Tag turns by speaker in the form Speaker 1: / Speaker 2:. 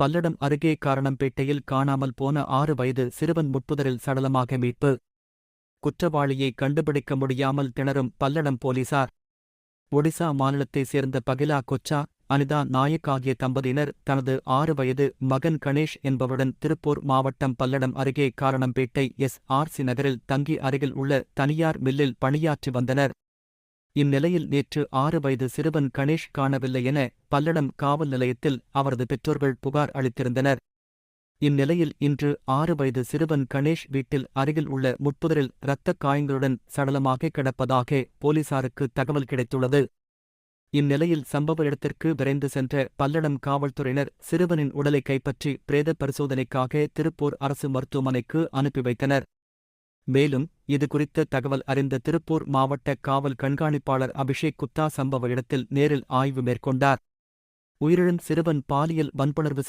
Speaker 1: பல்லடம் அருகே காரணம்பேட்டையில் காணாமல் போன 6 வயது சிறுவன் முட்புதரில் சடலமாக மீட்பு. குற்றவாளியை கண்டுபிடிக்க முடியாமல் திணறும் பல்லடம் போலீசார். ஒடிசா மாநிலத்தைச் சேர்ந்த பகிலா கொச்சா, அனிதா நாயக் ஆகிய தம்பதியினர் தனது 6 வயது மகன் கணேஷ் என்பவருடன் திருப்பூர் மாவட்டம் பல்லடம் அருகே காரணம்பேட்டை எஸ்.ஆர்.சி. நகரில் தங்கி அருகில் உள்ள தனியார் மில்லில் பணியாற்றி வந்தனர். இந்நிலையில் நேற்று 6 வயது சிறுவன் கணேஷ் காணவில்லை என பல்லடம் காவல் நிலையத்தில் அவரது பெற்றோர்கள் புகார் அளித்திருந்தனர். இந்நிலையில் இன்று 6 வயது சிறுவன் கணேஷ் வீட்டில் அருகில் உள்ள முட்புதரில் இரத்தக் காயங்களுடன் சடலமாக கிடப்பதாக போலீசாருக்கு தகவல் கிடைத்துள்ளது. இந்நிலையில் சம்பவ இடத்திற்கு விரைந்து சென்ற பல்லடம் காவல்துறையினர் சிறுவனின் உடலை கைப்பற்றி பிரேத பரிசோதனைக்காக திருப்பூர் அரசு மருத்துவமனைக்கு அனுப்பி வைத்தனர். மேலும் இதுகுறித்த தகவல் அறிந்த திருப்பூர் மாவட்ட காவல் கண்காணிப்பாளர் அபிஷேக் குப்தா சம்பவ இடத்தில் நேரில் ஆய்வு மேற்கொண்டார். உயிரிழந்த சிறுவன் பாலியல் வன்புணர்வு